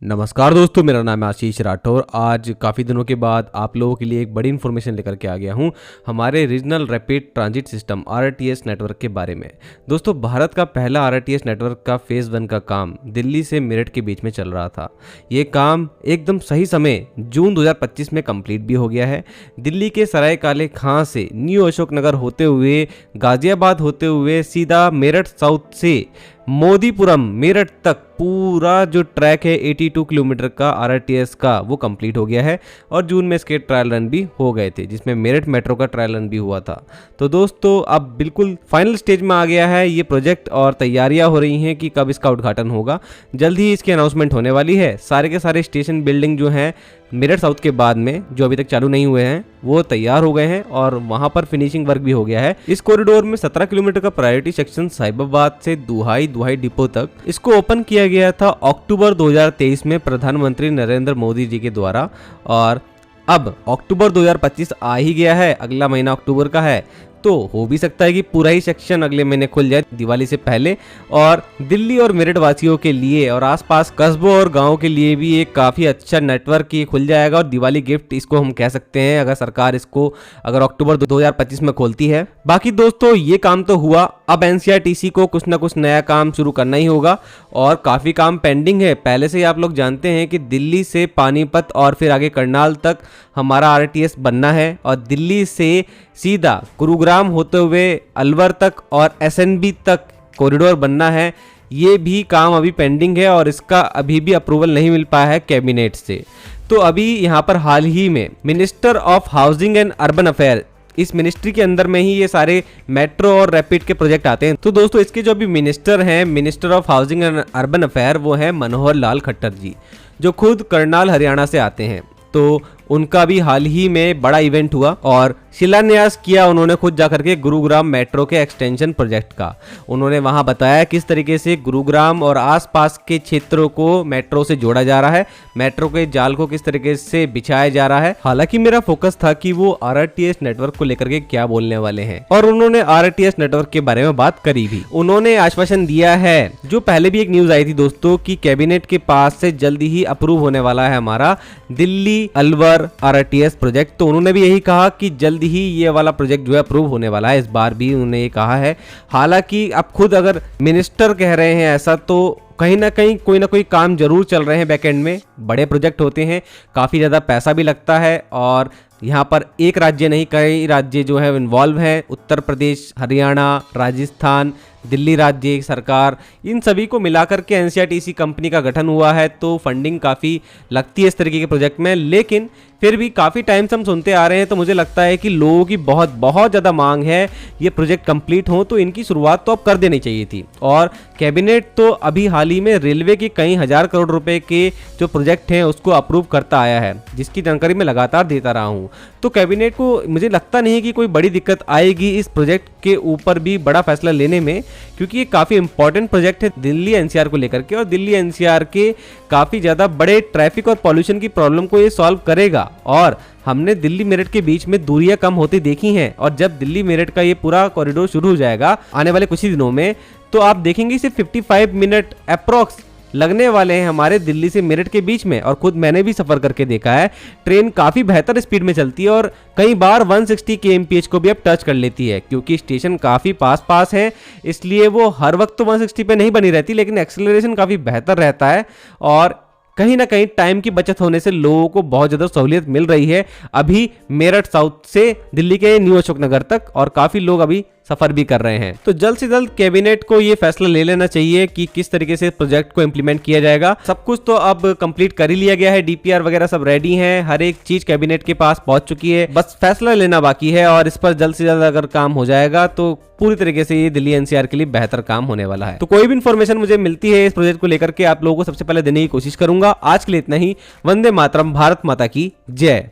नमस्कार दोस्तों, मेरा नाम है आशीष राठौर। आज काफ़ी दिनों के बाद आप लोगों के लिए एक बड़ी इन्फॉर्मेशन लेकर के आ गया हूं हमारे regional rapid transit system RRTS network के बारे में। दोस्तों, भारत का पहला RRTS नेटवर्क का फेज़ 1 का काम दिल्ली से मेरठ के बीच में चल रहा था। ये काम एकदम सही समय जून 2025 में कंप्लीट भी हो गया है। दिल्ली के सराय काले खां से न्यू अशोकनगर होते हुए गाजियाबाद होते हुए सीधा मेरठ साउथ से मोदीपुरम मेरठ तक पूरा जो ट्रैक है 82 किलोमीटर का RRTS का वो कंप्लीट हो गया है और जून में इसके ट्रायल रन भी हो गए थे, जिसमें मेरठ मेट्रो का ट्रायल रन भी हुआ था। तो दोस्तों, अब बिल्कुल फाइनल स्टेज में आ गया है ये प्रोजेक्ट और तैयारियां हो रही हैं कि कब इसका उद्घाटन होगा। जल्द ही इसकी अनाउंसमेंट होने वाली है। सारे के सारे स्टेशन बिल्डिंग जो हैं मेरठ साउथ के बाद में जो अभी तक चालू नहीं हुए हैं वो तैयार हो गए हैं और वहां पर फिनिशिंग वर्क भी हो गया है। इस कॉरिडोर में 17 किलोमीटर का प्रायोरिटी सेक्शन साहिबाबाद से दुहाई डिपो तक इसको ओपन किया गया था अक्टूबर 2023 में प्रधानमंत्री नरेंद्र मोदी जी के द्वारा, और अब अक्टूबर 2025 आ ही गया है, अगला महीना अक्टूबर का है। तो हो भी सकता है कि पूरा ही सेक्शन अगले महीने खुल जाए दिवाली से पहले, और दिल्ली और मेरठ वासियों के लिए और आसपास कस्बों और गांवों के लिए भी एक काफ़ी अच्छा नेटवर्क ये खुल जाएगा और दिवाली गिफ्ट इसको हम कह सकते हैं, अगर सरकार इसको अगर अक्टूबर 2025 में खोलती है। बाकी दोस्तों, ये काम तो हुआ, अब NCRTC को कुछ ना कुछ नया काम शुरू करना ही होगा और काफ़ी काम पेंडिंग है। पहले से ही आप लोग जानते हैं कि दिल्ली से पानीपत और फिर आगे करनाल तक हमारा RRTS बनना है और दिल्ली से सीधा गुरुग्राम होते हुए अलवर तक और SNB तक कॉरिडोर बनना है। ये भी काम अभी पेंडिंग है और इसका अभी भी अप्रूवल नहीं मिल पाया है कैबिनेट से। तो अभी यहाँ पर हाल ही में minister of housing and urban affair, इस मिनिस्ट्री के अंदर में ही ये सारे मेट्रो और रैपिड के प्रोजेक्ट आते हैं। तो दोस्तों, इसके जो अभी मिनिस्टर हैं, minister of housing and urban affair, वो हैं मनोहर लाल खट्टर जी, जो खुद करनाल हरियाणा से आते हैं। तो उनका भी हाल ही में बड़ा इवेंट हुआ और शिलान्यास किया उन्होंने खुद जाकर के गुरुग्राम मेट्रो के एक्सटेंशन प्रोजेक्ट का। उन्होंने वहां बताया किस तरीके से गुरुग्राम और आसपास के क्षेत्रों को मेट्रो से जोड़ा जा रहा है, मेट्रो के जाल को किस तरीके से बिछाया जा रहा है। हालांकि मेरा फोकस था कि वो RRTS नेटवर्क को लेकर के क्या बोलने वाले हैं, और उन्होंने RRTS नेटवर्क के बारे में बात करी भी। उन्होंने आश्वासन दिया है, जो पहले भी एक न्यूज आई थी दोस्तों, कि कैबिनेट के पास से जल्दी ही अप्रूव होने वाला है हमारा दिल्ली अलवर RRTS प्रोजेक्ट। तो उन्होंने भी यही कहा कि जल्द ही ये वाला प्रोजेक्ट जो है अप्रूव होने वाला है। इस बार भी उन्होंने ये कहा है। हालांकि अब खुद अगर मिनिस्टर कह रहे हैं ऐसा, तो कहीं ना कहीं कोई ना कोई काम जरूर चल रहे हैं बैकएंड में। बड़े प्रोजेक्ट होते हैं, काफ़ी ज़्यादा पैसा भी लगता है और यहाँ पर एक राज्य नहीं, कई राज्य जो है इन्वॉल्व हैं। उत्तर प्रदेश, हरियाणा, राजस्थान, दिल्ली राज्य सरकार, इन सभी को मिलाकर के NCRTC कंपनी का गठन हुआ है। तो फंडिंग काफ़ी लगती है इस तरीके के प्रोजेक्ट में, लेकिन फिर भी काफ़ी टाइम से हम सुनते आ रहे हैं। तो मुझे लगता है कि लोगों की बहुत बहुत ज़्यादा मांग है ये प्रोजेक्ट कंप्लीट हो, तो इनकी शुरुआत तो अब कर देनी चाहिए थी। और कैबिनेट तो अभी हाल ही में रेलवे के कई हजार करोड़ रुपए के जो प्रोजेक्ट हैं उसको अप्रूव करता आया है, जिसकी जानकारी मैं लगातार देता रहा हूँ। तो कैबिनेट को मुझे लगता नहीं कि कोई बड़ी दिक्कत आएगी इस प्रोजेक्ट के ऊपर भी बड़ा फैसला लेने में, क्योंकि ये काफ़ी इंपॉर्टेंट प्रोजेक्ट है दिल्ली NCR को लेकर के, और दिल्ली NCR के काफ़ी ज़्यादा बड़े ट्रैफिक और पॉल्यूशन की प्रॉब्लम को ये सॉल्व करेगा। और हमने दिल्ली मेरठ के बीच में दूरियां कम होती देखी हैं, और जब दिल्ली मेरठ का ये पूरा कॉरिडोर शुरू हो जाएगा आने वाले कुछ ही दिनों में, तो आप देखेंगे सिर्फ 55 मिनट अप्रॉक्स लगने वाले हैं हमारे दिल्ली से मेरठ के बीच में। और खुद मैंने भी सफर करके देखा है, ट्रेन काफ़ी बेहतर स्पीड में चलती है और कई बार 160 kmph को भी अब टच कर लेती है, क्योंकि स्टेशन काफ़ी पास है। इसलिए वो हर वक्त तो 160 पे नहीं बनी रहती, लेकिन एक्सेलरेशन काफ़ी बेहतर रहता है और कहीं ना कहीं टाइम की बचत होने से लोगों को बहुत ज़्यादा सहूलियत मिल रही है अभी मेरठ साउथ से दिल्ली के न्यू अशोकनगर तक, और काफ़ी लोग अभी सफर भी कर रहे हैं। तो जल्द से जल्द कैबिनेट को ये फैसला ले लेना चाहिए कि किस तरीके से प्रोजेक्ट को इंप्लीमेंट किया जाएगा। सब कुछ तो अब कंप्लीट कर ही लिया गया है, DPR वगैरह सब रेडी हैं, हर एक चीज कैबिनेट के पास पहुंच चुकी है, बस फैसला लेना बाकी है। और इस पर जल्द से जल्द अगर काम हो जाएगा तो पूरी तरीके से ये दिल्ली NCR के लिए बेहतर काम होने वाला है। तो कोई भी इन्फॉर्मेशन मुझे मिलती है इस प्रोजेक्ट को लेकर के आप लोगों को सबसे पहले देने की कोशिश करूंगा। आज के लिए इतना ही। वंदे मातरम, भारत माता की जय।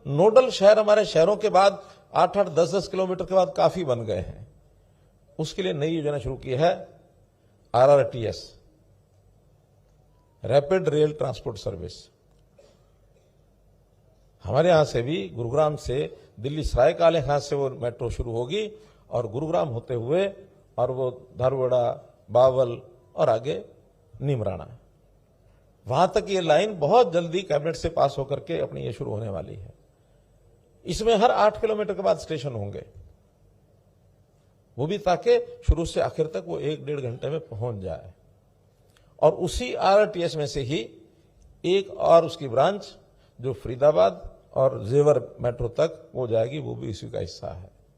नोडल शहर हमारे शहरों के बाद 8-8, 10-10 किलोमीटर के बाद काफी बन गए हैं। उसके लिए नई योजना शुरू की है RRTS, rapid rail transport service. हमारे यहां से भी गुरुग्राम से दिल्ली सराय काले खां से वो मेट्रो शुरू होगी और गुरुग्राम होते हुए और वो धारवाड़ा, बावल और आगे नीमराना। वहां तक ये लाइन बहुत जल्दी कैबिनेट से पास होकर के अपनी ये शुरू होने वाली है। इसमें हर 8 किलोमीटर के बाद स्टेशन होंगे, वो भी ताकि शुरू से आखिर तक वो 1-1.5 घंटे में पहुंच जाए। और उसी आरटीएस में से ही एक और उसकी ब्रांच जो फरीदाबाद और जेवर मेट्रो तक वो जाएगी, वो भी इसी का हिस्सा है।